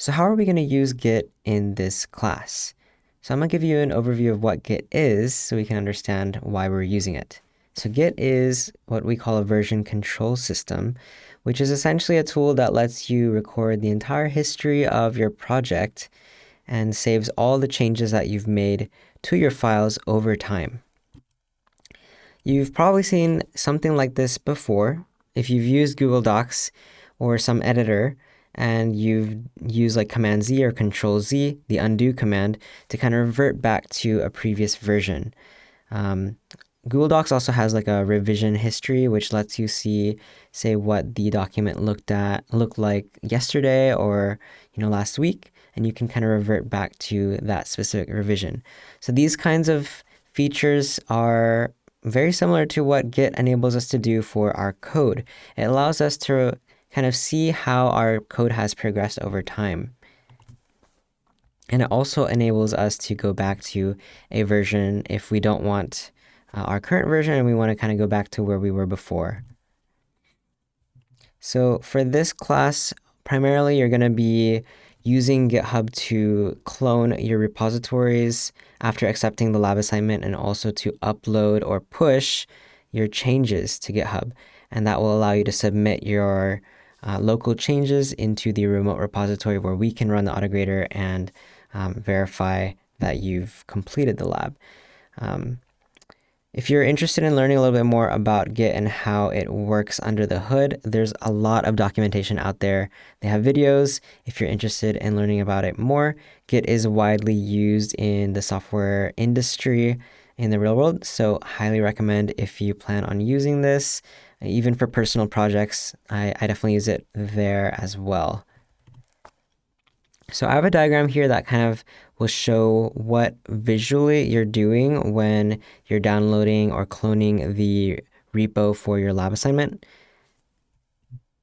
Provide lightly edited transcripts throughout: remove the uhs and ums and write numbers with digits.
So how are we going to use Git in this class? So I'm going to give you an overview of what Git is so we can understand why we're using it. So Git is what we call a version control system, which is essentially a tool that lets you record the entire history of your project and saves all the changes that you've made to your files over time. You've probably seen something like this before. If you've used Google Docs or some editor and you've used like Command Z or Control Z, the undo command, to kind of revert back to a previous version. Google Docs also has like a revision history, which lets you see, say, what the document looked like yesterday or last week, and you can kind of revert back to that specific revision. So these kinds of features are very similar to what Git enables us to do for our code. It allows us to kind of see how our code has progressed over time. And it also enables us to go back to a version if we don't want our current version and we want to kind of go back to where we were before. So for this class, primarily you're going to be using GitHub to clone your repositories after accepting the lab assignment, and also to upload or push your changes to GitHub. And that will allow you to submit your local changes into the remote repository where we can run the autograder and verify that you've completed the lab. If you're interested in learning a little bit more about Git and how it works under the hood, there's a lot of documentation out there. They have videos if you're interested in learning about it more. Git is widely used in the software industry in the real world, so highly recommend if you plan on using this. Even for personal projects, I definitely use it there as well. So I have a diagram here that kind of will show what visually you're doing when you're downloading or cloning the repo for your lab assignment.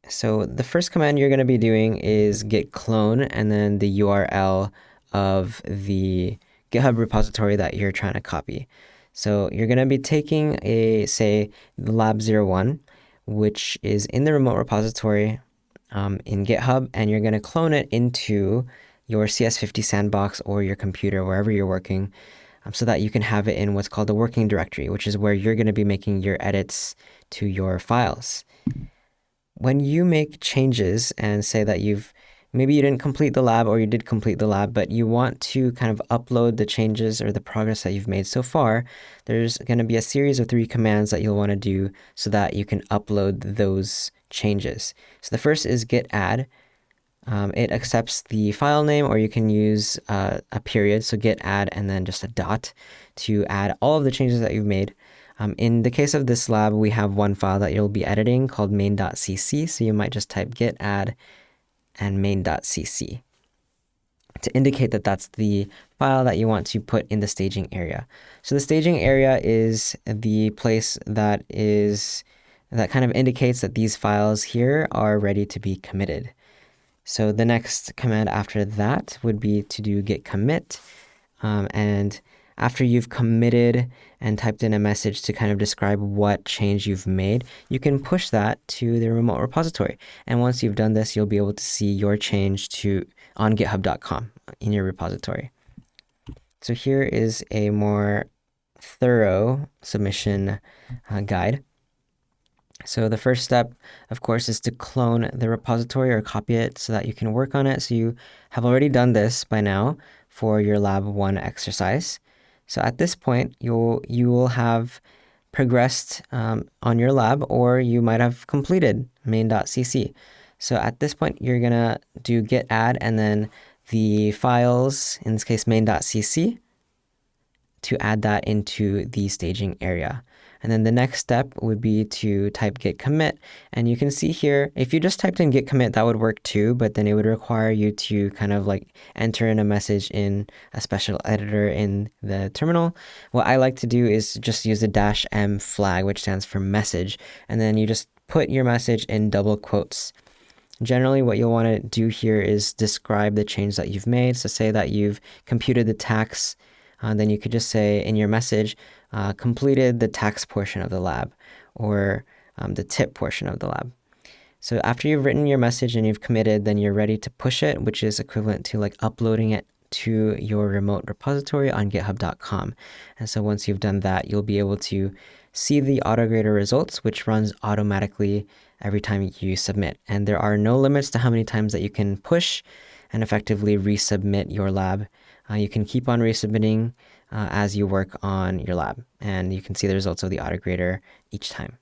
So the first command you're going to be doing is git clone and then the URL of the GitHub repository that you're trying to copy. So you're going to be taking say, lab 01, which is in the remote repository in GitHub, and you're going to clone it into your CS50 sandbox or your computer, wherever you're working, so that you can have it in what's called the working directory, which is where you're going to be making your edits to your files. When you make changes and say that maybe you didn't complete the lab or you did complete the lab, but you want to kind of upload the changes or the progress that you've made so far, there's going to be a series of 3 commands that you'll want to do so that you can upload those changes. So the first is git add. It accepts the file name, or you can use a period, so git add and then just a dot to add all of the changes that you've made. In the case of this lab, we have one file that you'll be editing called main.cc, so you might just type git add and main.cc to indicate that that's the file that you want to put in the staging area. So the staging area is the place that kind of indicates that these files here are ready to be committed. So the next command after that would be to do git commit, and after you've committed and typed in a message to kind of describe what change you've made, you can push that to the remote repository. And once you've done this, you'll be able to see your change on github.com in your repository. So here is a more thorough submission guide. So the first step, of course, is to clone the repository or copy it so that you can work on it. So you have already done this by now for your lab 1 exercise. So at this point, you will have progressed on your lab, or you might have completed main.cc. So at this point, you're going to do git add and then the files, in this case main.cc, to add that into the staging area. And then the next step would be to type git commit. And you can see here, if you just typed in git commit, that would work too, but then it would require you to kind of like enter in a message in a special editor in the terminal. What I like to do is just use the -m flag, which stands for message. And then you just put your message in double quotes. Generally, what you'll want to do here is describe the change that you've made. So say that you've computed the tax, then you could just say in your message, completed the tax portion of the lab, or the tip portion of the lab. So after you've written your message and you've committed, then you're ready to push it, which is equivalent to like uploading it to your remote repository on github.com. And so once you've done that, you'll be able to see the autograder results, which runs automatically every time you submit. And there are no limits to how many times that you can push and effectively resubmit your lab. You can keep on resubmitting as you work on your lab, and you can see the results of the autograder each time.